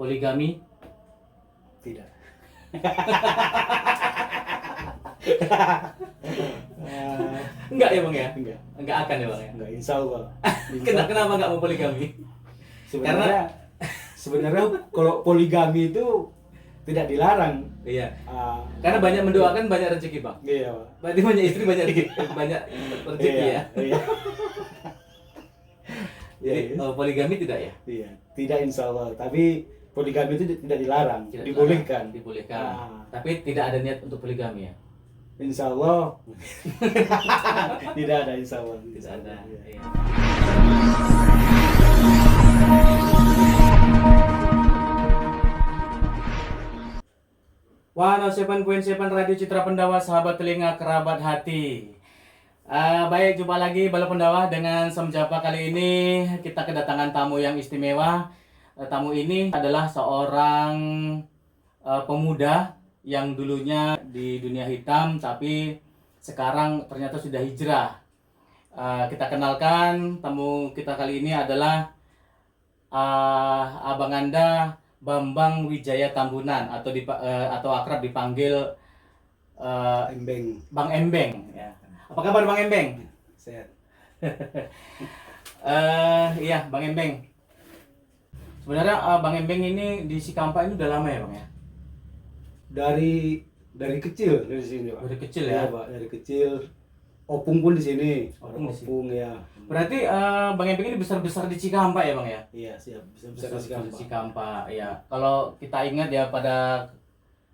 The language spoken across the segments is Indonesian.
poligami? Tidak. Enggak ya bang ya? Enggak. Enggak akan ya bang ya? Enggak, insya Allah. Kenapa enggak mau poligami? Sebenarnya kalau poligami itu tidak dilarang. Iya. Karena banyak mendoakan banyak rezeki bang. Iya, Pak. Berarti banyak istri banyak rezeki, banyak rezeki ya. Iya. Jadi poligami tidak ya? Iya, tidak insya Allah. Tapi poligami itu tidak dilarang, Tidak dibolehkan. Dibolehkan. Tapi tidak ada niat untuk poligami ya? Insya Allah. Tidak ada insya Allah. Tidak ada. Iya. Iya. One 7.7 Radio Citra Pendawa, sahabat telinga kerabat hati. Baik, jumpa lagi Bala Pendawa dengan Semjapa. Kali ini kita kedatangan tamu yang istimewa. Tamu ini adalah seorang pemuda yang dulunya di dunia hitam, tapi sekarang ternyata sudah hijrah. Kita kenalkan tamu kita kali ini adalah Abang Anda Bambang Wijaya Tambunan atau akrab dipanggil Embeng. Bang Embeng. Ya. Apa kabar Bang Embeng? Sehat. Iya Bang Embeng. Sebenarnya Bang Embeng ini di Cikampa ini udah lama ya Bang ya? Dari kecil dari sini, Pak. Dari kecil Iya, ya? Pak, dari kecil. Opung pun di sini. Opung di sini. Opung ya. Berarti Bang Embeng ini besar-besar di Cikampa ya Bang ya? Iya, siap. Bisa Besar di di Cikampa, ya. Kalau kita ingat ya pada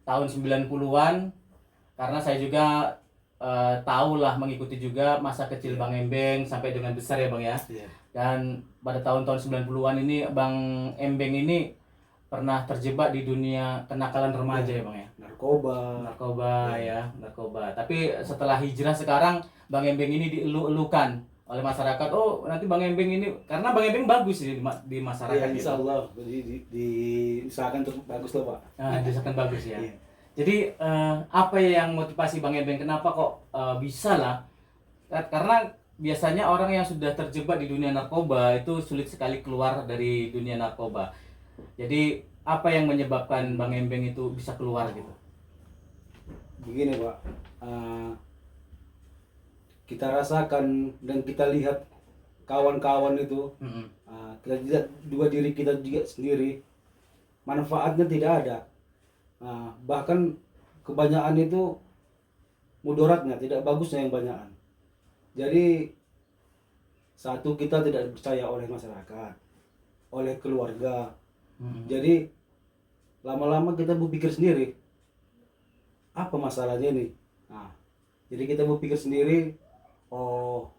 tahun 90-an, karena saya juga tahu lah, mengikuti juga masa kecil Bang Embeng sampai dengan besar ya Bang ya. Iya. Dan pada tahun-tahun 90-an ini Bang Embeng ini pernah terjebak di dunia kenakalan remaja ya Bang ya. Narkoba ya, narkoba. Tapi setelah hijrah sekarang Bang Embeng ini dielu-elukan oleh masyarakat. Oh, nanti Bang Embeng ini, karena Bang Embeng bagus di masyarakat. Iya, insya gitu. Allah. Diusahakan untuk bagus loh, Pak. Diusahakan bagus ya. Iya. Jadi apa yang motivasi Bang Embeng? Kenapa kok bisa lah? Karena biasanya orang yang sudah terjebak di dunia narkoba itu sulit sekali keluar dari dunia narkoba. Jadi apa yang menyebabkan Bang Embeng itu bisa keluar gitu? Begini, Pak. Kita rasakan dan kita lihat kawan-kawan itu, kita lihat dua diri kita juga sendiri, manfaatnya tidak ada. Bahkan kebanyakan itu mudaratnya, tidak bagusnya yang banyakan. Jadi satu, kita tidak dipercaya oleh masyarakat, oleh keluarga. Jadi lama-lama kita berpikir sendiri, apa masalahnya ini? Jadi kita berpikir sendiri, oh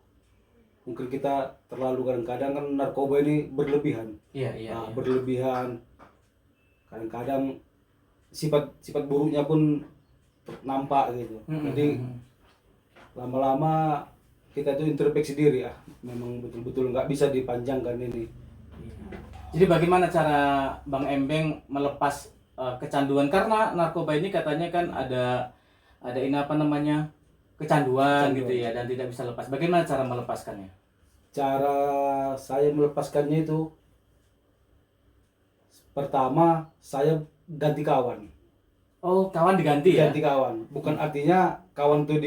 mungkin kita terlalu, kadang-kadang kan narkoba ini berlebihan. Iya. Berlebihan. Kadang-kadang sifat buruknya pun nampak gitu. Jadi lama-lama kita itu introspeksi diri, memang betul-betul nggak bisa dipanjangkan ini. Jadi bagaimana cara Bang Embeng melepas kecanduan? Karena narkoba ini katanya kan ada ini apa namanya, kecanduan gitu ya, dan tidak bisa lepas. Bagaimana cara melepaskannya? Cara saya melepaskannya itu, pertama saya ganti kawan. Oh, kawan diganti ya? Ganti kawan, bukan artinya kawan itu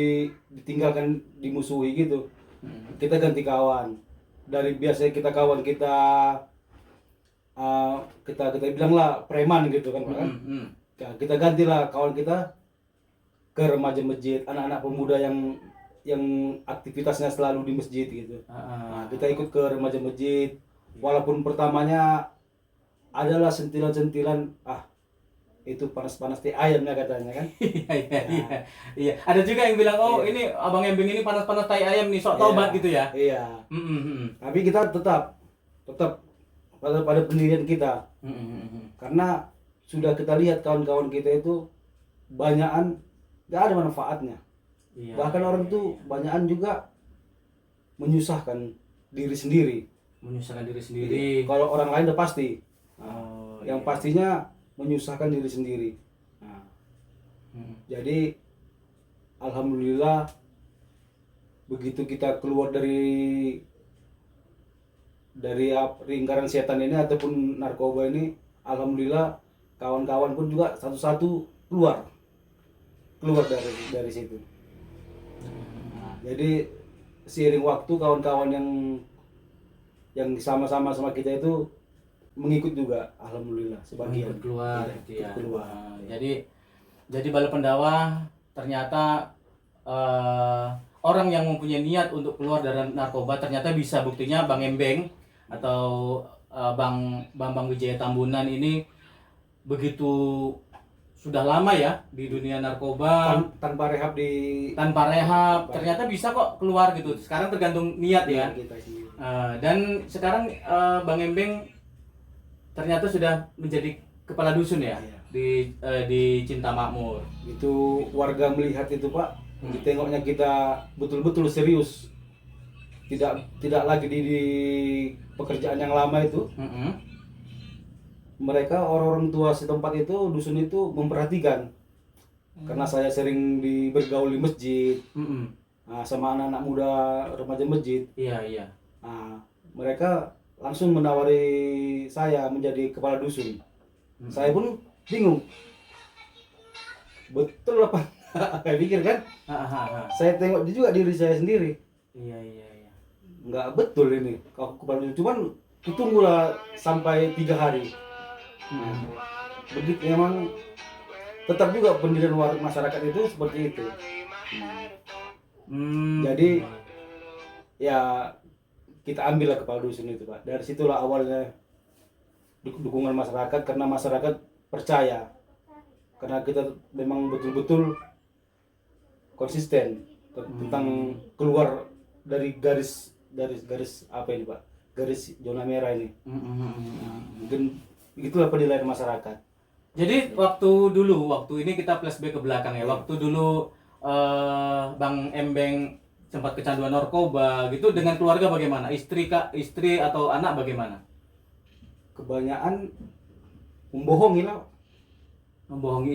ditinggalkan, dimusuhi gitu. Kita ganti kawan. Dari biasanya kita kawan kita bilang lah preman gitu kan, Pak. Kita gantilah kawan kita ke remaja masjid, anak-anak pemuda yang aktivitasnya selalu di masjid gitu. Kita ikut ke remaja masjid, walaupun pertamanya adalah sentilan-sentilan, itu panas-panas teh ayamnya katanya kan. Iya. Ada juga yang bilang, oh ini Abang Embeng ini panas-panas tai ayam nih, sok tobat gitu ya. Iya. Tapi kita tetap pada pendirian kita. Karena sudah kita lihat kawan-kawan kita itu banyakan nggak ada manfaatnya. Bahkan orang tuh banyakan juga menyusahkan diri sendiri. Kalau orang lain udah pasti. Yang pastinya menyusahkan diri sendiri. Jadi alhamdulillah begitu kita keluar dari lingkaran setan ini ataupun narkoba ini, alhamdulillah kawan-kawan pun juga satu-satu keluar dari situ. Nah, jadi seiring waktu kawan-kawan yang sama-sama sama kita itu mengikut juga, alhamdulillah sebagian Ikut keluar Iya, gitu ikut ya. keluar. Nah, jadi Bala Pendawa ternyata orang yang mempunyai niat untuk keluar dari narkoba ternyata bisa. Buktinya Bang Embeng atau Bang Bambang Wijaya Tambunan ini begitu sudah lama ya di dunia narkoba Tanpa rehab tanpa rehab, ternyata bisa kok keluar gitu. Sekarang tergantung niat ya. kita sendiri. Dan sekarang Bang Embeng ternyata sudah menjadi kepala dusun ya. Iya. Di Cinta Makmur. Itu warga melihat itu Pak, ditengoknya kita betul-betul serius, tidak lagi di pekerjaan yang lama itu. Mereka orang-orang tua setempat itu, dusun itu memperhatikan, karena saya sering bergaul di masjid, nah, sama anak-anak muda remaja masjid. Iya. Nah, mereka langsung menawari saya menjadi kepala dusun. Saya pun bingung, betul apa? Kayak pikir kan? Saya tengok juga diri saya sendiri, Iya. nggak betul ini kalau kepala dusun. Cuman ditunggulah sampai 3 hari. Begitu memang tetap juga pendirian masyarakat itu seperti itu. Jadi ya kita ambillah kepala dusun itu Pak. Dari situlah awalnya dukungan masyarakat, karena masyarakat percaya, karena kita memang betul-betul konsisten tentang keluar dari garis apa ini Pak, garis zona merah ini. Mungkin itulah penilaian masyarakat. Jadi waktu ini kita flashback ke belakang ya. Waktu dulu Bang Embeng sempat kecanduan narkoba gitu, dengan keluarga bagaimana? Istri atau anak bagaimana? Kebanyakan membohongi lah. Membohongi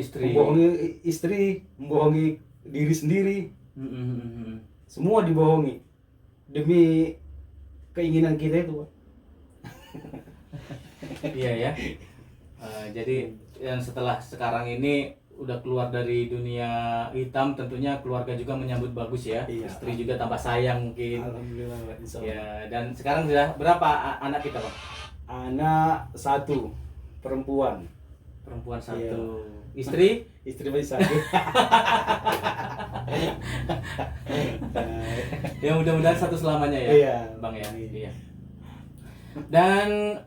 istri, membohongi diri sendiri. Semua dibohongi demi keinginan kita itu Pak. Iya ya. Jadi yang setelah sekarang ini udah keluar dari dunia hitam, tentunya keluarga juga menyambut bagus ya. Iya. Istri juga tambah sayang mungkin. Alhamdulillah Pak, insya Allah. Ya, dan sekarang sudah berapa anak kita Pak? Anak 1, perempuan. Perempuan 1. Iya. Istri masih sakit. Ya mudah-mudahan satu selamanya ya. Iya. Bang ya. Iya. Dan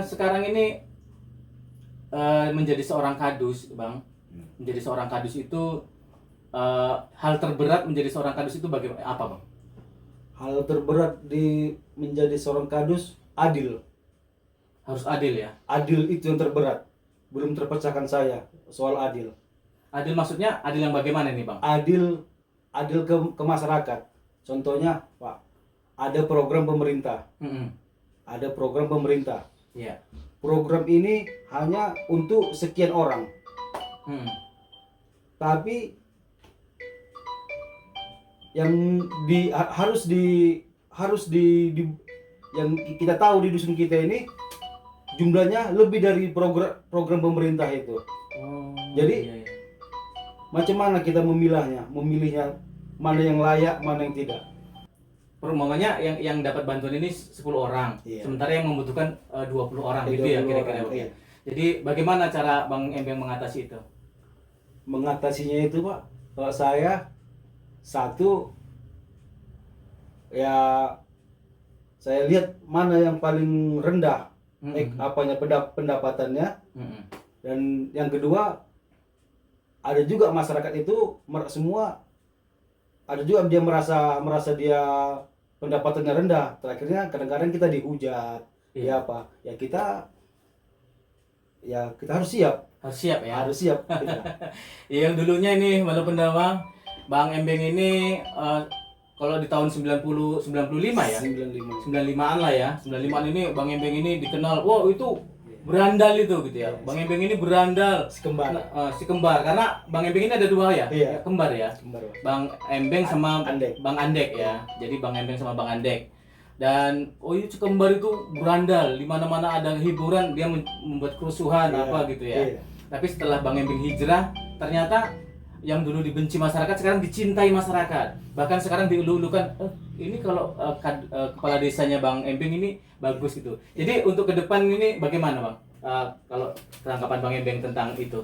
sekarang ini menjadi seorang kadus, Bang. Menjadi seorang kadus itu hal terberat menjadi seorang kadus itu bagaimana, apa Bang? Hal terberat menjadi seorang kadus adil. Harus adil ya. Adil itu yang terberat. Belum terpecahkan saya soal adil. Adil maksudnya adil yang bagaimana nih Bang? Adil ke masyarakat. Contohnya Pak, ada program pemerintah. Ada program pemerintah. Iya. Program ini hanya untuk sekian orang. Tapi yang harus yang kita tahu di dusun kita ini jumlahnya lebih dari program pemerintah itu. Jadi macam mana kita memilihnya mana yang layak, mana yang tidak. Perumpamannya yang dapat bantuan ini 10 orang, Iya. sementara yang membutuhkan 20 orang gitu ya 20 kira-kira. orang, iya. Jadi bagaimana cara Bang Embeng mengatasi itu? Mengatasinya itu Pak, kalau saya satu ya saya lihat mana yang paling rendah pendapatannya, dan yang kedua ada juga masyarakat itu semua ada juga dia merasa dia pendapatannya rendah. Terakhirnya kadang-kadang kita dihujat. Iya. Ya apa? Ya kita harus siap. Harus siap ya. Harus siap kita. Yang dulunya ini walaupun Pendawang, Bang Embeng ini kalau di tahun 95 ya. 95-an lah ya. 95-an ini Bang Embeng ini dikenal, wow itu berandal itu gitu ya. Bang Embeng ini berandal. Si kembar. Si kembar, karena Bang Embeng ini ada dua ya. Iya. Kembar ya. Kembar, Pak. Bang Embeng sama Andek. Bang Andek ya. Jadi Bang Embeng sama Bang Andek. Dan kembar itu berandal, di mana-mana ada hiburan, dia membuat kerusuhan Iya, apa gitu ya. iya. Tapi setelah Bang Embing hijrah, ternyata yang dulu dibenci masyarakat sekarang dicintai masyarakat. Bahkan sekarang diulu-ulukan, ini kalau kepala desanya Bang Embing ini bagus gitu. Jadi untuk ke depan ini bagaimana Bang? Kalau tanggapan Bang Embing tentang itu?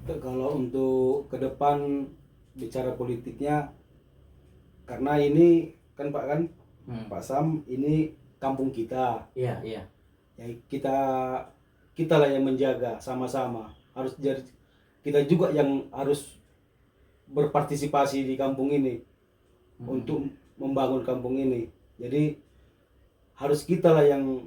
Kalau untuk ke depan bicara politiknya, karena ini kan Pak kan, Pak Sam, ini kampung kita. Iya, iya. Ya kita lah yang menjaga sama-sama. Harus jadi kita juga yang harus berpartisipasi di kampung ini untuk membangun kampung ini. Jadi harus kita lah yang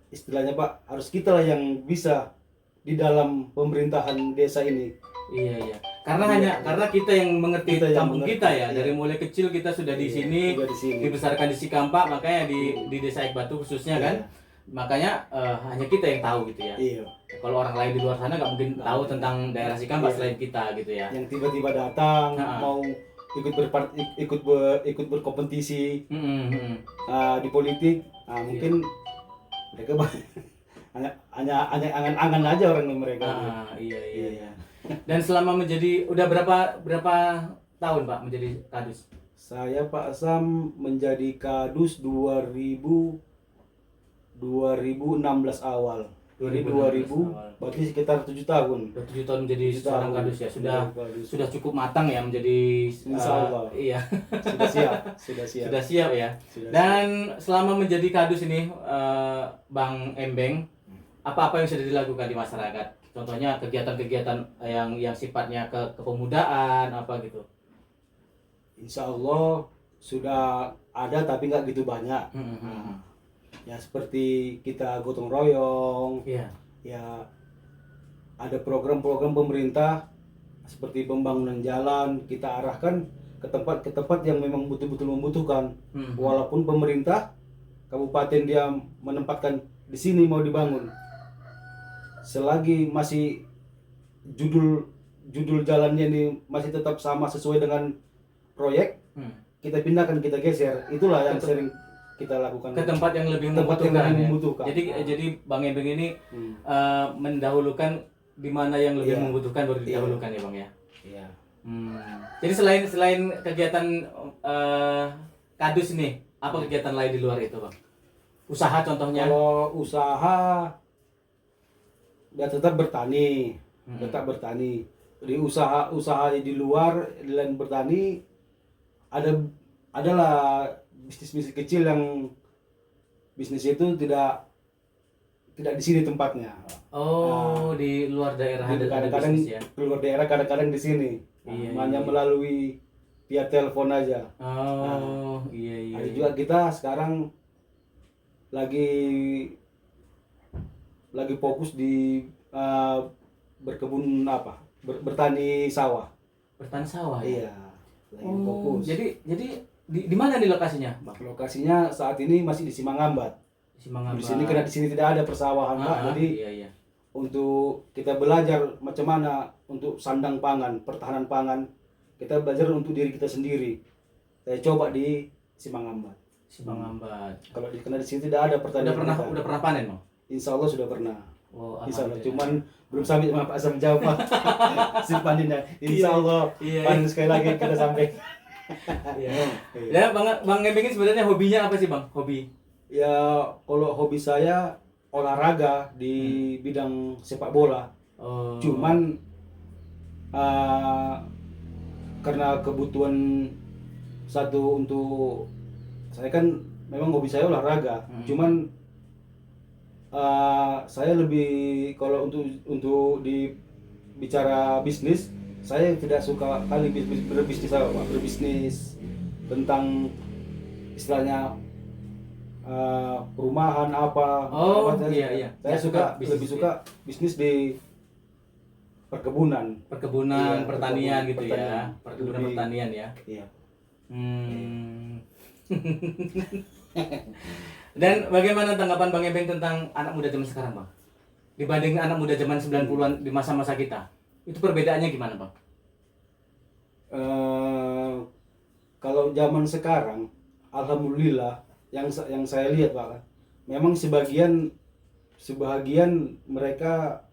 istilahnya Pak, harus kita lah yang bisa di dalam pemerintahan desa ini. Iya, iya. Karena kita yang mengerti Kita yang kampung mengerti, kita ya. iya. Dari mulai kecil kita sudah di Iya, sini, sudah di sini. dibesarkan di Sikampak, makanya di Desa Ekbatu khususnya Iya. kan. Makanya hanya kita yang tahu gitu ya. Iya. Kalau orang lain di luar sana nggak mungkin Nggak tahu mungkin. tentang daerah Sikampak Iya. selain kita gitu ya. Yang tiba-tiba datang Ha-ha. mau ikut berkompetisi di politik, mungkin mereka hanya angan-angan aja orang mereka. Iya, iya, iya. Dan selama udah berapa tahun Pak menjadi kadus? Saya Pak Sam menjadi kadus 2016 awal. Jadi 2016 2000 awal. berarti sekitar 7 tahun. Udah 7 tahun menjadi 7 seorang tahun. kadus ya. Sudah Kadus. sudah cukup matang ya menjadi Insya Allah. Iya. Sudah siap, sudah siap. Sudah siap ya. Sudah Dan selama menjadi kadus ini Bang Embeng, apa-apa yang sudah dilakukan di masyarakat? Contohnya kegiatan-kegiatan yang sifatnya kepemudaan apa gitu. Insya Allah sudah ada tapi nggak gitu banyak. Ya seperti kita gotong royong, Iya. ya ada program-program pemerintah seperti pembangunan jalan kita arahkan ke tempat yang memang betul-betul membutuhkan. Walaupun pemerintah kabupaten dia menempatkan di sini mau dibangun, selagi masih judul jalannya ini masih tetap sama sesuai dengan proyek, kita pindahkan, kita geser. Itulah yang sering kita lakukan Ke tempat yang lebih tempat yang membutuhkan. lebih Ya. membutuhkan. Jadi Bang Embeng ini Hmm. mendahulukan di mana yang lebih Iya. membutuhkan baru Iya. didahulukan ya Bang ya. Iya. Jadi selain kegiatan kadus ini, apa kegiatan lain di luar itu Bang? Usaha contohnya? Kalau usaha ya tetap bertani, tetap bertani. Di usaha di luar selain bertani adalah bisnis kecil yang bisnis itu tidak di sini tempatnya. Di luar daerah ada Kadang-kadang bisnis ya. keluar daerah, kadang-kadang di sini. Iya, Hanya iya. melalui via telepon aja. Iya, iya. Ada juga kita sekarang lagi fokus di berkebun bertani sawah. Bertani sawah ya. Iya, lagi fokus. Jadi di mana nih lokasinya, Bang? Lokasinya saat ini masih di Simangambat. Di sini karena di sini tidak ada persawahan, Pak. Jadi iya. untuk kita belajar macam mana untuk sandang pangan, pertahanan pangan, kita belajar untuk diri kita sendiri. Saya coba di Simangambat. Karena di sini tidak ada pertanian. Udah pernah panen, Bang? Insya Allah sudah pernah. Insya Allah, alhamdulillah. cuman belum sampai sama Pak Asam jawab si paninnya. Insya Allah Iya. panen sekali lagi kita sampai. Iya. Ya, Bang Embeng ini sebenarnya hobinya apa sih, Bang? Hobi? Ya kalau hobi saya olahraga di bidang sepak bola. Cuman karena kebutuhan satu untuk saya kan memang hobi saya olahraga. Cuman saya lebih kalau untuk di bicara bisnis, saya tidak suka kali berbisnis tentang istilahnya perumahan apa. Iya. Saya suka bisnis, lebih suka bisnis di perkebunan. Perkebunan, Iya, pertanian gitu ya. pertanian. Perkebunan Lebih- pertanian ya. Iya. Dan bagaimana tanggapan Bang Embeng tentang anak muda zaman sekarang, Bang? Dibanding anak muda zaman 90-an di masa-masa kita. Itu perbedaannya gimana, Bang? Kalau zaman sekarang alhamdulillah yang saya lihat Pak, memang sebagian mereka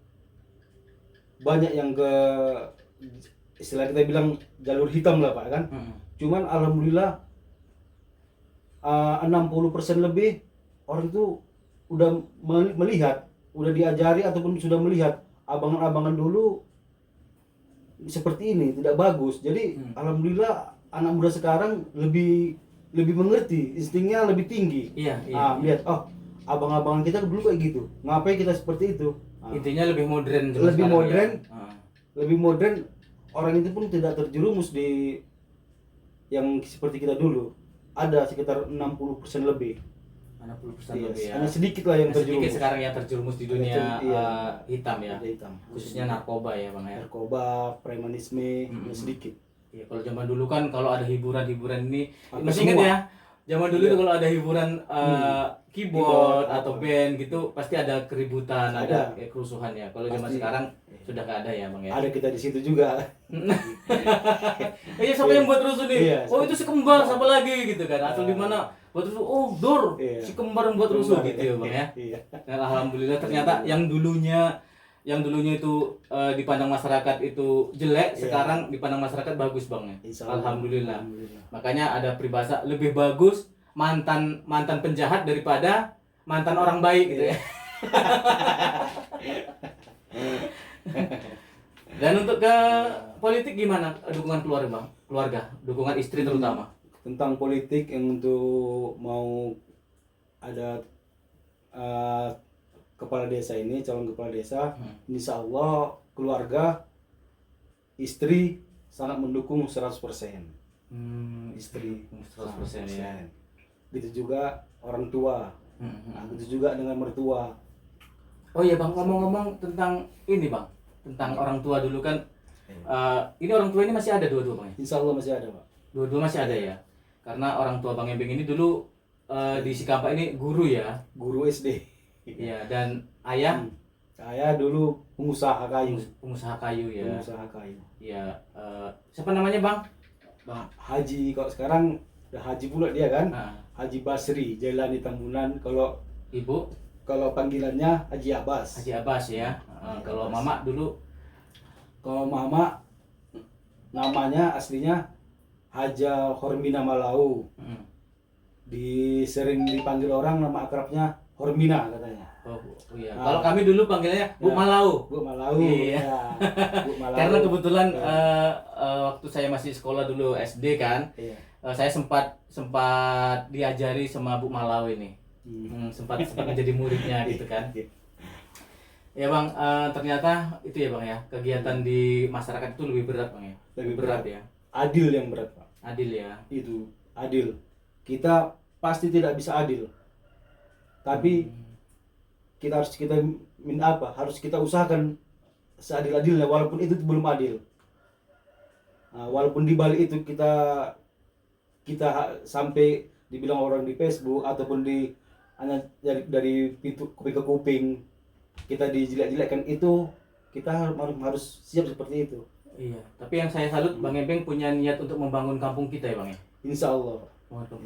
banyak yang ke istilah kita bilang jalur hitam lah Pak kan. Cuman alhamdulillah 60% lebih orang itu udah melihat, udah diajari ataupun sudah melihat abangan-abangan dulu seperti ini tidak bagus. Jadi alhamdulillah anak muda sekarang lebih mengerti, instingnya lebih tinggi. Iya. Lihat, oh abang-abangan kita dulu kayak gitu, ngapain kita seperti itu. Intinya lebih modern. Lebih modern. Orang itu pun tidak terjerumus di yang seperti kita dulu. Ada sekitar 60% lebih. 60% lebih ya. Hanya sedikit lah yang terjerumus. Sedikit sekarang yang terjerumus di dunia hitam ya. Hitam. Khususnya narkoba ya Bang ya. Narkoba, premanisme, sedikit. Ya, kalau zaman dulu kan kalau ada hiburan ini masih semua. ingat ya. Zaman dulu tuh kalau ada hiburan keyboard atau band gitu pasti ada keributan, ada kerusuhan ya. Kalau zaman sekarang sudah nggak ada ya Bang ya. Ada kita di situ juga. Siapa yang buat rusuh nih? Iya, Oh itu si kembar, siapa lagi gitu kan? Atau di mana buat rusuh? Oh Dor, si kembar yang buat rusuh gitu ya Bang ya. Iya. Dan alhamdulillah ternyata yang dulunya itu dipandang masyarakat itu jelek, sekarang dipandang masyarakat bagus Bang ya. Alhamdulillah. Makanya ada peribahasa lebih bagus mantan penjahat daripada mantan orang baik gitu ya. Dan untuk ke politik gimana dukungan keluarga Bang? Keluarga, dukungan istri terutama. Tentang politik yang untuk mau ada kepala desa ini, calon kepala desa, insya Allah keluarga, istri sangat mendukung 100%. Istri 100% ya. Begitu juga orang tua, begitu juga dengan mertua. Oh iya Bang, ngomong-ngomong tentang ini Bang, tentang orang tua dulu kan, ini orang tua ini masih ada dua-dua Bang ya? Insya Allah masih ada Pak. Dua-dua masih ada ya? Karena orang tua Bang Embeng ini dulu di Sikampa ini guru ya? Guru SD. Iya, dan ayah? Saya dulu pengusaha kayu. Pengusaha kayu ya? Pengusaha kayu. Iya, siapa namanya Bang? Bang Haji, kalau sekarang udah Haji pula dia kan? Haji Basri, Jailani Tambunan. Kalau Ibu? Kalau panggilannya Haji Abbas. Haji Abbas ya. Kalau Mama dulu? Kalau Mama namanya aslinya Haja Hormina Malau. Sering dipanggil orang nama akrabnya Hormina katanya. Oh iya. Kalau kami dulu panggilnya Bu Malau. Bu Malau. Iya. Bu Malau. Karena kebetulan waktu saya masih sekolah dulu SD kan, saya sempat diajari sama Bu Malau ini. Sempat menjadi muridnya gitu kan. Ya Bang, ternyata itu ya Bang ya, kegiatan di masyarakat itu lebih berat Bang ya. Lebih berat ya. Adil yang berat Pak. Adil ya. Itu adil. Kita pasti tidak bisa adil. Tapi harus kita usahakan seadil-adilnya walaupun itu belum adil. Walaupun di balik itu kita sampai dibilang orang di Facebook ataupun hanya dari pintu kuping ke kuping kita dijelek-jelekkan, itu kita harus siap seperti itu. Iya, tapi yang saya salut Bang Embeng punya niat untuk membangun kampung kita ya Bang ya. Insya Allah.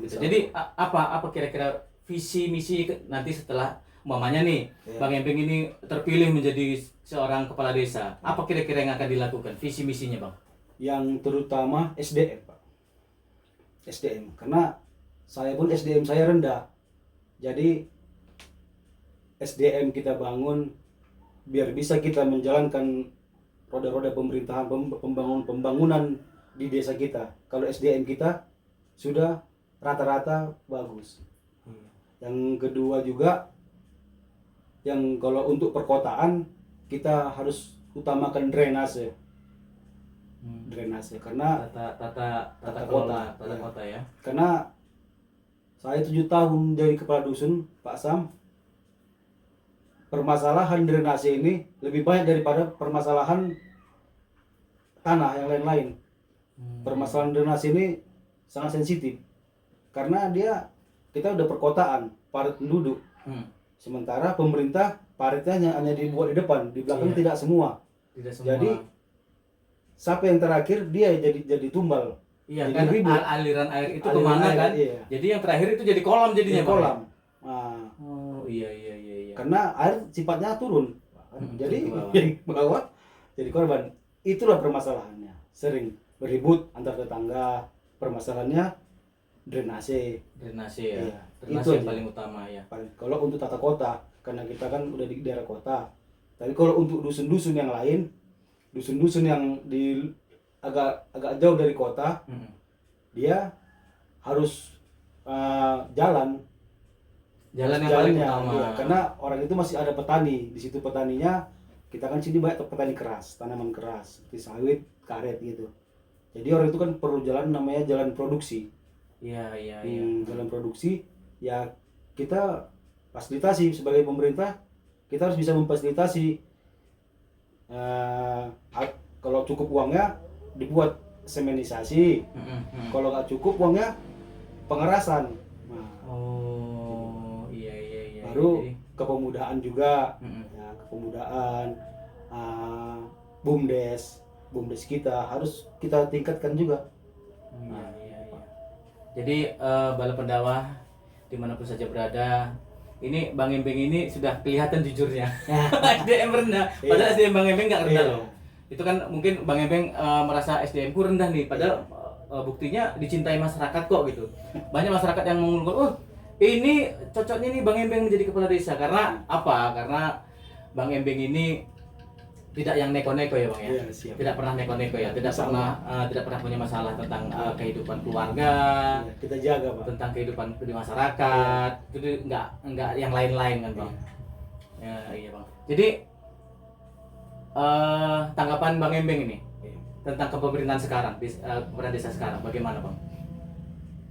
Jadi apa kira-kira visi misi nanti setelah umpamanya nih Bang Embeng ini terpilih menjadi seorang kepala desa, apa kira-kira yang akan dilakukan visi misinya Bang? Yang terutama SDM Pak. SDM, karena saya pun SDM saya rendah. Jadi SDM kita bangun biar bisa kita menjalankan roda-roda pemerintahan, pembangunan di desa kita. Kalau SDM kita sudah rata-rata bagus. Yang kedua juga, yang kalau untuk perkotaan kita harus utamakan drainase. Drainase karena tata kota ya. Karena saya 7 tahun jadi kepala dusun Pak Sam, permasalahan drainase ini lebih banyak daripada permasalahan tanah yang lain-lain. Permasalahan drainase ini sangat sensitif karena kita udah perkotaan, padat penduduk. Sementara pemerintah paritnya hanya dibuat di depan, di belakang tidak semua. Jadi siapa yang terakhir dia jadi tumbal. Iya Jadi kan ribut. aliran air itu Aliran kemana air, kan? iya. Jadi yang terakhir itu jadi kolam jadinya Di Bang, ya? kolam. Nah, Oh iya iya iya iya. karena air sifatnya turun. Jadi Turun ke bawah. jadi bawah jadi korban. Itulah permasalahannya. Sering beribut antar tetangga. Permasalahannya drainase. Drainase ya. Iya, Drainase itu yang aja. paling utama ya. Kalau untuk tata kota, karena kita kan udah di daerah kota. Tapi kalau untuk dusun-dusun yang lain, dusun-dusun yang di agak jauh dari kota, Mm-mm. dia harus jalan Jalan yang paling jalannya, utama. iya. Karena orang itu masih ada petani di situ, petaninya kita kan sini banyak petani keras, tanaman keras seperti sawit, karet gitu. Jadi orang itu kan perlu jalan, namanya jalan produksi. Iya iya iya. Jalan produksi ya, kita fasilitasi sebagai pemerintah, kita harus bisa memfasilitasi. Kalau cukup uangnya dibuat semenisasi, Mm-mm. kalau nggak cukup uangnya pengerasan. Nah, Oh iya iya iya. baru Jadi, kepemudaan juga, mm-mm. ya, kepemudaan, bumdes kita harus kita tingkatkan juga. Iya iya iya. Jadi Balai Pendawa dimanapun saja berada, ini Bang Embeng ini sudah kelihatan jujurnya. SDM rendah, padahal Iya. SDM Bang Embeng nggak rendah Iya. loh. Itu kan mungkin Bang Embeng merasa SDM ku rendah nih, padahal buktinya dicintai masyarakat kok gitu. Banyak masyarakat yang mengeluhkan, oh ini cocoknya nih Bang Embeng menjadi kepala desa. Karena apa? Karena Bang Embeng ini tidak yang neko-neko ya Bang ya. Iya, siap. Tidak pernah neko-neko ya, tidak Sama. pernah tidak pernah punya masalah tentang kehidupan keluarga, Iya, kita jaga, Pak. tentang kehidupan di masyarakat. Itu enggak yang lain-lain kan Bang. Ya iya Bang. Jadi tanggapan Bang Embeng ini Iya. tentang kepemerintahan sekarang, pemerintahan desa sekarang bagaimana Bang?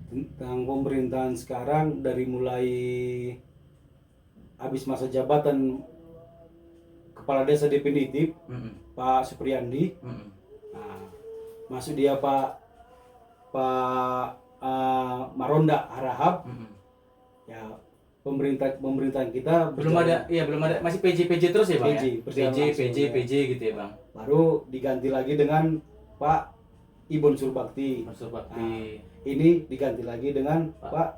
Tentang pemerintahan sekarang, dari mulai habis masa jabatan kepala desa definitif Mm-mm. Pak Supriyandi, Mm-mm. nah, masuk dia Pak Maronda Harahap, Mm-mm. ya pemerintahan kita Belum ada, iya belum ada, masih PJ terus ya Bang PJ, ya? berjalan PJ langsung, ya. PJ gitu ya Bang. baru diganti lagi dengan Pak Ibon Surbakti. Maksud Bakti Ini diganti lagi dengan Pak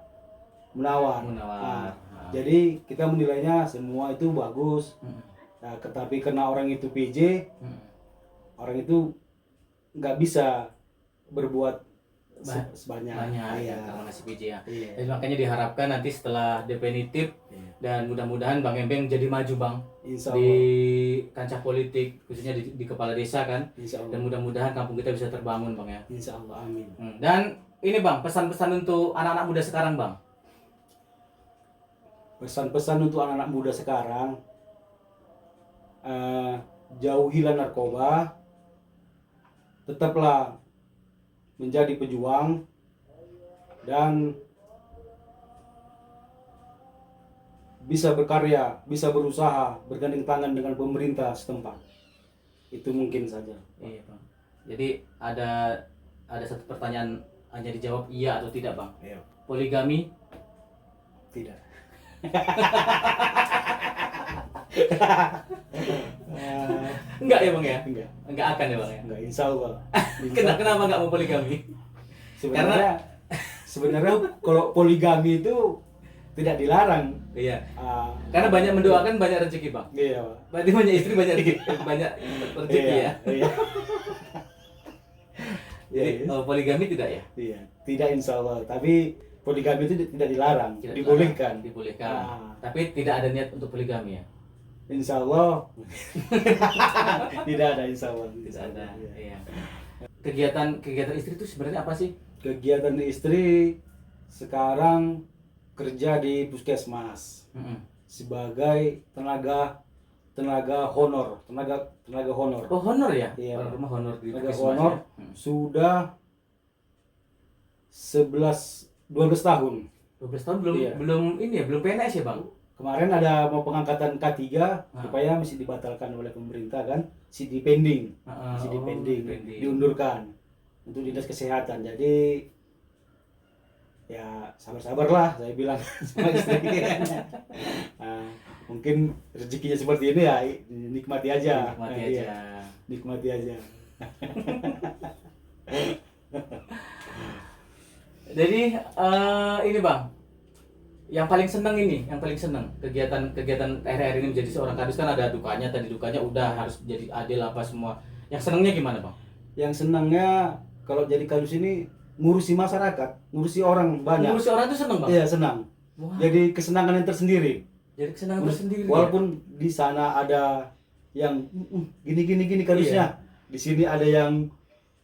Munawar. Munawar. Nah, jadi kita menilainya semua itu bagus. Mm-mm. Nah, tetapi karena orang itu PJ, Mm-mm. orang itu nggak bisa berbuat sebanyak. Banyak Iya. ya karena masih PJ ya. Iya. Jadi makanya diharapkan nanti setelah definitif Iya. dan mudah-mudahan Bang Embeng jadi maju Bang Insya di Allah. kancah politik khususnya di kepala desa kan, Insya dan Allah. mudah-mudahan kampung kita bisa terbangun Bang ya. Insya Allah. Amin. Dan ini Bang, pesan-pesan untuk anak-anak muda sekarang Bang. Pesan-pesan untuk anak-anak muda sekarang, jauhilah narkoba, tetaplah menjadi pejuang, dan bisa berkarya, bisa berusaha, bergandeng tangan dengan pemerintah setempat. Itu mungkin saja. Iya Bang. Jadi ada satu pertanyaan hanya dijawab iya atau tidak Bang. Iya. Poligami? Tidak. Enggak ya Bang ya? Enggak. Enggak akan ya Bang ya? Enggak, insya Allah. Kenapa enggak mau poligami? Sebenarnya kalau poligami itu tidak dilarang. Iya. Ah, Karena banyak mendoakan banyak rezeki Bang. iya, Pak. Berarti banyak istri banyak rezeki, banyak rezeki Iya, ya. Iya. Jadi Iya, poligami tidak ya? iya. Tidak, insya Allah. Tapi poligami itu tidak dilarang, Tidak dibolehkan. Dibolehkan. Ah. Tapi tidak ada niat untuk poligami ya? Insya Allah. Tidak ada, insya Allah. Tidak ada. Iya. Iya. Kegiatan istri itu sebenarnya apa sih? Kegiatan istri sekarang kerja di puskesmas Mm-mm. sebagai tenaga honor, tenaga honor. Oh honor ya? Iya. Orang rumah honor di Tenaga puskesmas honor ya? sudah 12 tahun. 12 tahun belum Iya. belum PNS ya Bang? Kemarin ada mau pengangkatan K3 Ah. supaya masih dibatalkan oleh pemerintah kan, masih dipending, masih Oh, dipending, dipending. diundurkan untuk dinas kesehatan. Jadi ya sabar-sabarlah saya bilang sama istri. Nah, mungkin rezekinya seperti ini ya, nikmati aja. Nikmati Nah, aja. iya, nikmati aja. Jadi ini bang, yang paling seneng kegiatan akhir-akhir ini menjadi seorang kadus kan ada dukanya, tadi dukanya udah harus jadi adil apa semua. Yang senengnya gimana bang? Yang senangnya kalau jadi kadus ini ngurusi masyarakat, ngurusi orang banyak. Ngurusi orang itu seneng bang? Iya, senang. Wah. Jadi kesenangan yang tersendiri. Jadi kesenangan tersendiri. Walaupun di sana ada yang gini kadusnya. Di sini ada yang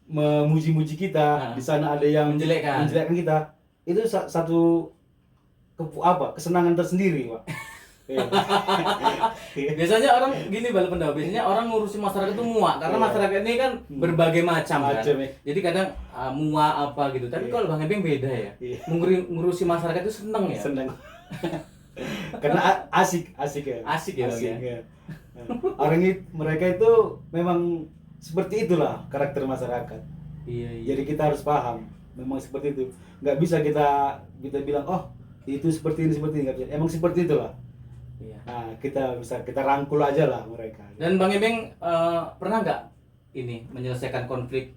memuji-muji kita, di sana ada yang menjelekkan kita. Itu satu kesenangan tersendiri, Pak. Iya. Biasanya orang gini Bala Pendawa, biasanya orang ngurusi masyarakat itu muak karena masyarakat ini kan berbagai macam kan. Ya. Jadi kadang muak apa gitu. Tapi kalau Bang Ebeng beda ya. Ngurusi masyarakat itu seneng ya. Seneng. Karena asik ya. Asik ya. Bang, ya. Mereka itu memang seperti itulah karakter masyarakat. Iya. Jadi kita harus paham, memang seperti itu. Nggak bisa kita bilang, oh itu seperti ini, nggak bisa. Emang seperti itulah. Iya. Nah, kita rangkul aja lah mereka. Dan Bang Ebeng pernah nggak ini menyelesaikan konflik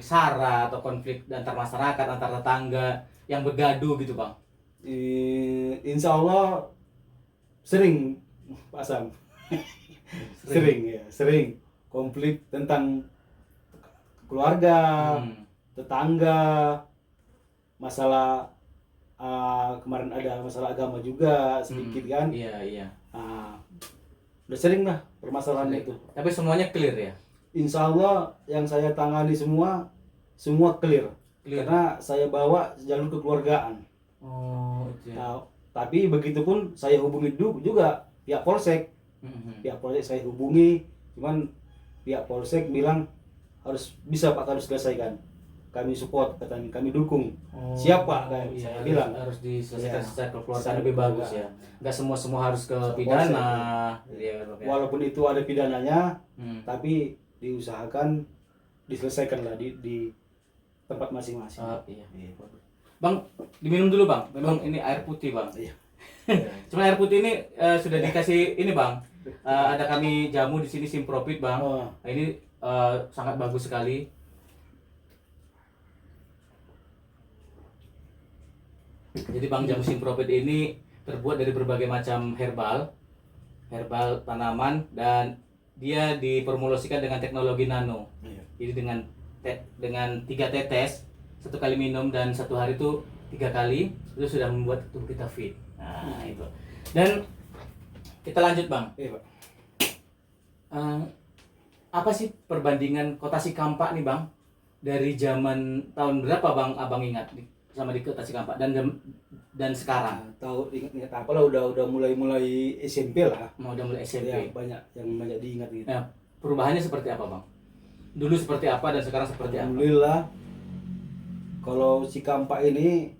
SARA atau konflik antar masyarakat, antar tetangga yang bergaduh gitu Bang? Insya Allah sering, Pak Sam. Sering konflik tentang keluarga, tetangga, masalah kemarin ada masalah agama juga sedikit kan. Iya. Udah sering lah permasalahan itu. Tapi semuanya clear ya? Insya Allah yang saya tangani semua clear. Karena saya bawa jalur kekeluargaan. Oh, iya. Nah, tapi begitupun saya hubungi juga pihak polsek. Pihak polsek saya hubungi, cuman pihak polsek bilang harus bisa Pak, harus selesaikan. Kami support, katanya kami dukung. Siap Pak, kan iya, saya bilang harus diselesaikan Iya. secara kekeluargaan lebih bagus ya. Nggak semua harus ke pidana. Iya, Bang, ya. Walaupun itu ada pidananya, tapi diusahakan diselesaikan lah di tempat masing-masing. Iya. Bang, diminum dulu Bang. Memang ini air putih Bang. Iya. Cuma air putih ini sudah dikasih ini Bang. Ada kami jamu di sini Simprofit Bang. Nah, ini sangat bagus sekali. Jadi Bang, jamu Simprofit ini terbuat dari berbagai macam herbal tanaman, dan dia diformulasikan dengan teknologi nano. Iya. Jadi dengan 3 tetes 1 kali minum dan 1 hari itu 3 kali itu sudah membuat tubuh kita fit. Nah itu. Dan kita lanjut Bang. Iya Pak. Apa sih perbandingan Kota Sikampak nih Bang dari zaman tahun berapa Bang Abang ingat sama di Kota Sikampak dan sekarang? Tahu ingat apalah, udah mulai SMP lah. Udah mulai SMP. Ya, banyak diingat gitu. Nah, perubahannya seperti apa Bang? Dulu seperti apa dan sekarang seperti apa? Alhamdulillah, kalau Cikampak ini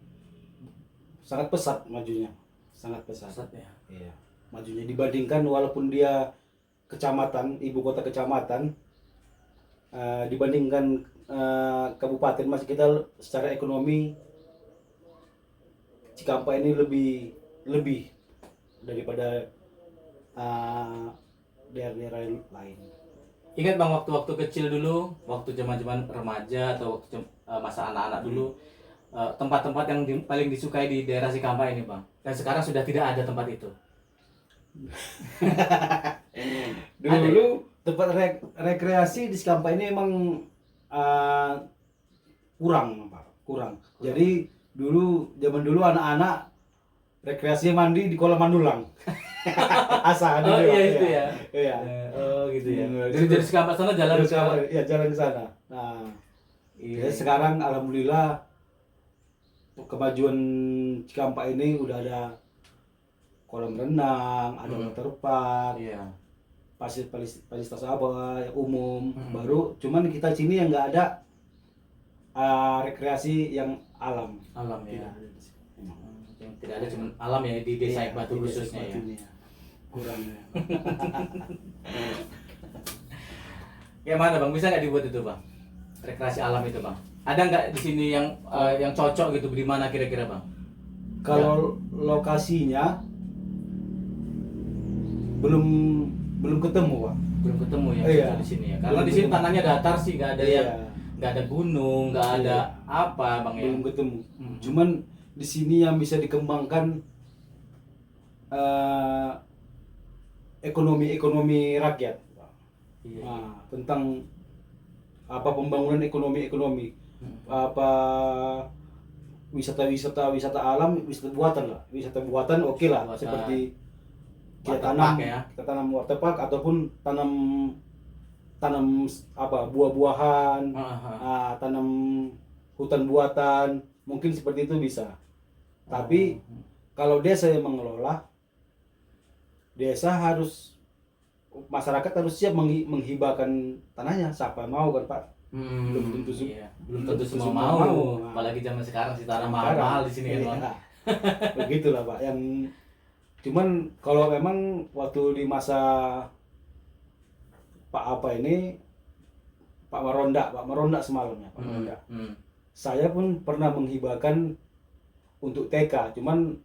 sangat pesat majunya, sangat pesat. Ya. Iya, majunya dibandingkan walaupun dia kecamatan, ibu kota kecamatan, dibandingkan kabupaten, masih kita secara ekonomi Cikampak ini lebih daripada daerah-daerah lain. Ingat Bang, waktu-waktu kecil dulu, waktu zaman-zaman remaja atau waktu masa anak-anak dulu, tempat-tempat yang paling disukai di daerah Sikampak ini Bang, dan sekarang sudah tidak ada tempat itu. Dulu tempat rekreasi di Sikampak ini emang kurang. Jadi zaman dulu anak-anak rekreasi mandi di kolam Mandulang. Asal Oh iya itu ya. Iya. Oh gitu ya. Jadi Dari Sikampak sana jalan ke ya, jalan ke sana. Nah, iya. sekarang alhamdulillah kemajuan Cikampak ini udah ada kolam renang, ada waterpark, Iya. fasilitas apa yang umum. Baru cuman kita sini yang nggak ada rekreasi yang alam. Alam ya. Tidak ada di sini. Yang tidak ada cuma alam ya di Desa Iya, Batu di Desa khususnya ya. Batunya. Kurang ya. Kayak mana Bang? Bisa nggak dibuat itu Bang? Rekreasi alam itu Bang. Ada nggak di sini yang cocok gitu, di mana kira-kira Bang? Kalau lokasinya belum ketemu Pak. Belum ketemu ya Iya. di sini ya. Karena di sini tanahnya datar sih, nggak ada yang nggak ada gunung, nggak ada apa bang ya. belum ketemu. Hmm. Cuman di sini yang bisa dikembangkan ekonomi rakyat. Iya. Nah, tentang apa pembangunan ekonomi, Hmm. apa wisata alam, wisata buatan lah, wisata buatan oke lah, Buatan. seperti kita Waterpark tanam, ya. kita tanam waterpark ataupun tanam apa buah-buahan, tanam hutan buatan, mungkin seperti itu bisa. Tapi kalau desa yang mengelola, masyarakat harus siap menghibahkan tanahnya. Siapa yang mau kan Pak? Belum tentu Iya. Belum tentu semua mau. Nah, Apalagi zaman sekarang sih tanah sekarang. mahal-mahal di sini kan bang. Iya. Begitulah Pak. Cuman kalau memang waktu di masa Pak Maronda semalam ya, Pak Maronda. Saya pun pernah menghibahkan untuk TK, cuman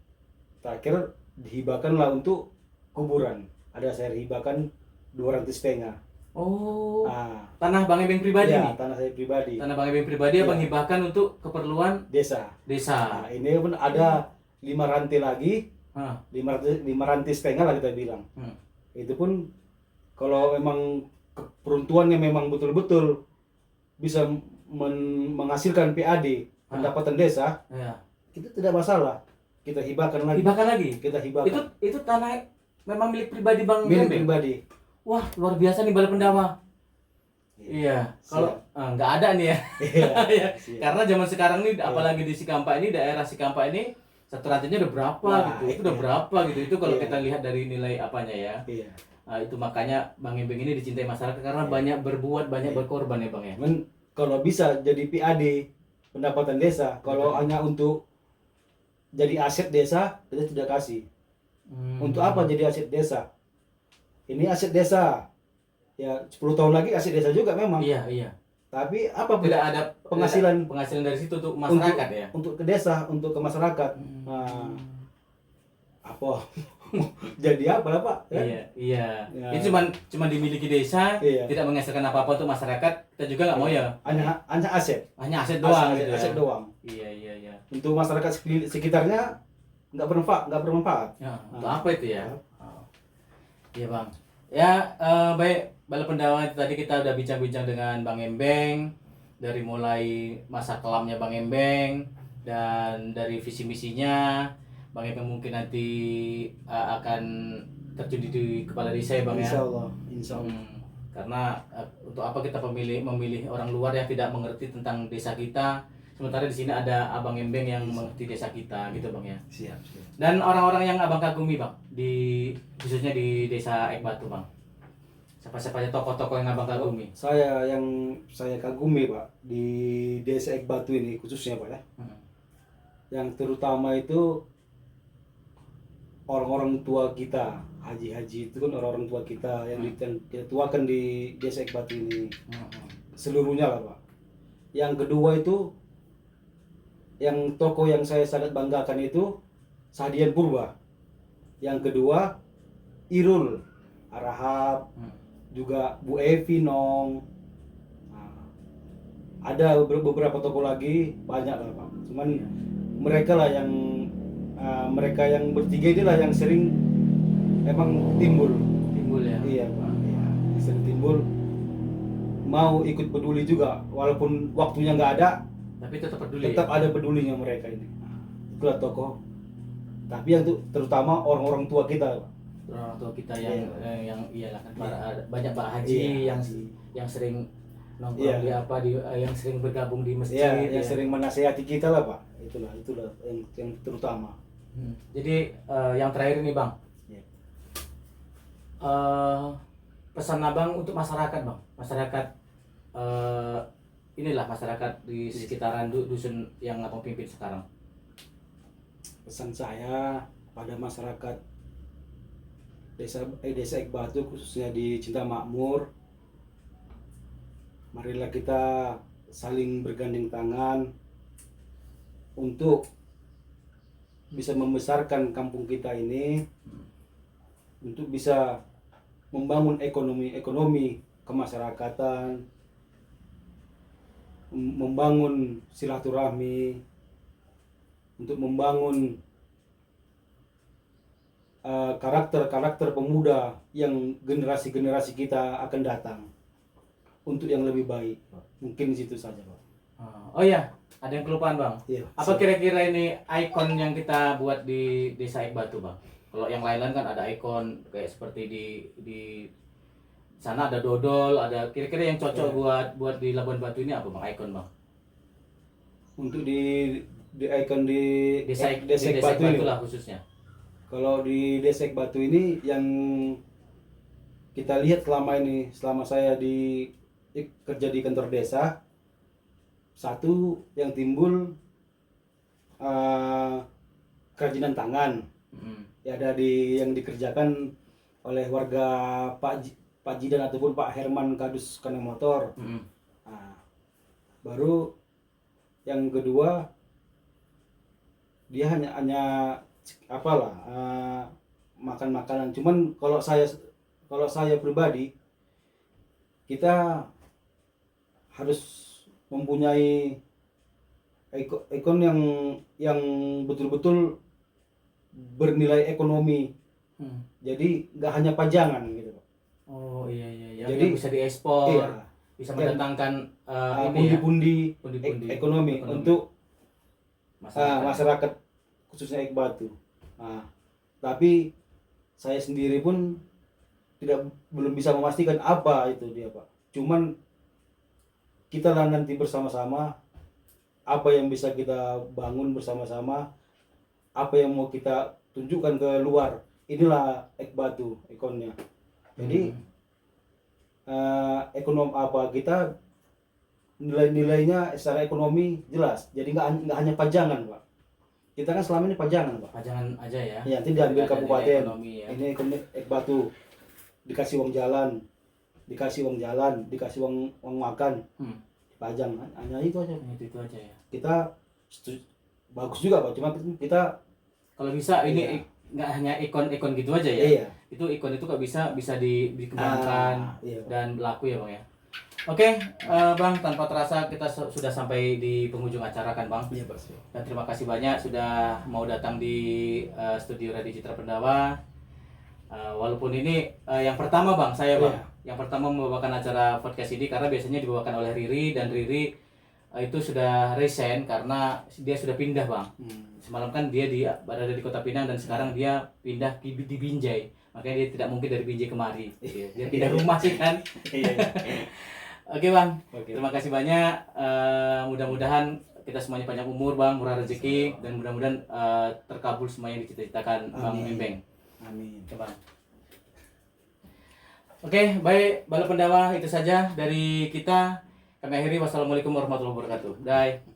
terakhir dihibahkanlah untuk kuburan. Ada saya hibahkan 200,500. Oh. Nah, Tanah Bang Ebeng pribadi ya, nih. tanah saya pribadi. Tanah Bang Ebeng pribadi Iya. Abang hibahkan untuk keperluan Desa. desa. Nah, ini pun ada 5 rantai lagi, Hah. 5 rantai setengah lah kita bilang. Hmm. Itu pun kalau memang peruntuannya memang betul-betul bisa menghasilkan PAD, pendapatan desa, Ya. kita tidak masalah. Kita hibahkan lagi. Hibahkan lagi. Kita hibahkan. Itu tanah memang milik pribadi Bang milik Ebeng. pribadi. Wah, luar biasa nih Balai Pendawa. Iya, kalau nggak ada nih ya. Iya. Iya. Siap. Karena zaman sekarang nih, apalagi di Cikampa ini, daerah Cikampa ini satu rantainya udah berapa Nah, gitu. Itu udah iya. berapa gitu. Itu kalau Iya. kita lihat dari nilai apanya ya. Iya. Nah, itu makanya Bang Ebeng ini dicintai masyarakat karena Iya. banyak berbuat, banyak Iya. berkorban ya Bang ya. Cuman kalau bisa jadi PAD pendapatan desa, kalau hanya untuk jadi aset desa, kita tidak kasih. Untuk apa jadi aset desa? Ini aset desa. Ya 10 tahun lagi aset desa juga memang. Iya, iya. Tapi apa Tidak ada penghasilan penghasilan dari situ untuk masyarakat ya. untuk ke desa, untuk ke masyarakat. Nah, apa? Jadi apa lah Pak? Ya? Iya, iya. Ya. Itu cuman dimiliki desa, Iya. tidak menghasilkan apa-apa untuk masyarakat. Kita juga nggak mau ya. Hanya aset. Hanya aset doang gitu ya. Aset doang. Iya, iya, iya. Untuk masyarakat sekitarnya nggak bermanfaat. Ya, untuk apa itu ya? Oh. Iya Bang. Ya, baik Balai Pendawa, tadi kita udah bincang-bincang dengan Bang Embeng dari mulai masa kelamnya Bang Embeng dan dari visi misinya. Bang Embeng mungkin nanti akan terjun di kepala desa ya Bang ya. Insya Allah. Karena untuk apa kita memilih orang luar yang tidak mengerti tentang desa kita, sementara di sini ada Abang Embeng yang mengerti desa kita gitu Bang ya. Siap. Dan orang-orang yang Abang kagumi Bang, khususnya di desa Ekbatu Bang. Siapa-siapa aja tokoh-tokoh yang Abang kagumi? Saya kagumi Pak di desa Ekbatu ini khususnya Pak ya. Yang terutama itu orang-orang tua kita, haji-haji itu kan orang-orang tua kita yang kita tuakan di desa Ekbatu ini. Seluruhnya lah Pak. Yang kedua itu yang tokoh yang saya sangat banggakan itu Sadian Purba. Yang kedua Irul Arahap, juga Bu Evi Nong. Nah, ada beberapa tokoh lagi, banyak lah Pak. Cuman mereka mereka yang bertiga inilah yang sering emang timbul ya. Iya Pak. Iya, sering timbul, mau ikut peduli juga walaupun waktunya nggak ada, Tapi tetap peduli. tetap ada pedulinya mereka ini. Nah, itulah tokoh. Tapi yang terutama orang-orang tua kita Pak. Orang tua kita yang iyalah kan banyak Pak Haji yang sering nongkrong yang sering bergabung di masjid, yang sering menasehati kita lah Pak. Itulah yang terutama. Jadi yang terakhir ini Bang, pesan Abang untuk masyarakat Bang, inilah masyarakat di sekitaran dusun yang Abang pimpin sekarang. Pesan saya pada masyarakat desa Ekbatu khususnya di Cinta Makmur, marilah kita saling bergandeng tangan untuk bisa membesarkan kampung kita ini, untuk bisa membangun ekonomi kemasyarakatan, membangun silaturahmi, untuk membangun karakter-karakter pemuda yang generasi-generasi kita akan datang untuk yang lebih baik. Mungkin di situ saja, Pak. Oh iya, ada yang kelupaan Bang. Iya. Apa kira-kira ini ikon yang kita buat di Desa Ekbatu Bang? Kalau yang lain-lain kan ada ikon kayak seperti di sana ada dodol, ada kira-kira yang cocok buat di Labuan Batu ini apa Bang ikon Bang? Untuk di ikon di Desa Desa Ekbatu Ekbatu ini. lah khususnya. Kalau di Desa Ekbatu ini yang kita lihat selama saya kerja di kantor desa, satu yang timbul kerajinan tangan. Ya, ada yang dikerjakan oleh warga Pak Jidan ataupun Pak Herman Kadus Kandang Motor. Nah, baru yang kedua, dia hanya apalah makan makanan. Cuman kalau saya pribadi, kita harus mempunyai ikon yang betul-betul bernilai ekonomi. Jadi nggak hanya pajangan gitu, Pak. Oh iya. Jadi yang bisa diekspor, iya, bisa mendatangkan pundi-pundi pundi-pundi ekonomi untuk masyarakat. masyarakat khususnya Ekbatu. Nah, tapi saya sendiri pun belum bisa memastikan apa itu dia, Pak. Cuman kita lah nanti bersama-sama apa yang bisa kita bangun bersama-sama, apa yang mau kita tunjukkan ke luar. Inilah Ekbatu ikonnya. Jadi kita nilai-nilainya secara ekonomi jelas. Jadi nggak hanya pajangan, Pak. Kita kan selama ini pajangan, Pak. Pajangan aja ya. Ya, nanti diambil Tidak ada kabupaten. nilai ekonomi, ya. Ini Ekbatu dikasih uang jalan, dikasih uang makan, dipajang. Hanya itu aja. Itu aja ya. Kita bagus juga, Pak. Cuma kita kalau bisa iya. ini nggak hanya ikon-ikon gitu aja ya. Iya. Ikon itu kok bisa dikembangkan Iya, Pak. dan berlaku ya Bang ya. Oke, Bang, tanpa terasa kita sudah sampai di penghujung acara kan Bang. Iya, Pak. Dan terima kasih banyak sudah mau datang di studio Radio Citra Pendawa. Walaupun ini yang pertama Bang, saya Bang, yang pertama membawakan acara podcast ini karena biasanya dibawakan oleh Riri, dan Riri itu sudah resign karena dia sudah pindah Bang. Semalam kan dia berada di Kota Pinang dan sekarang dia pindah di Binjai. Makanya dia tidak mungkin dari Binjai kemari. Dia pindah rumah sih kan. Oke Bang, terima kasih banyak. Mudah-mudahan kita semuanya panjang umur Bang, murah rezeki, dan mudah-mudahan terkabul semua yang dicita-citakan Bang Membeng. Amin. Oke Bang. Oke, baik Bala Pendawa, itu saja dari kita. Kami akhiri, wassalamualaikum warahmatullahi wabarakatuh. Bye.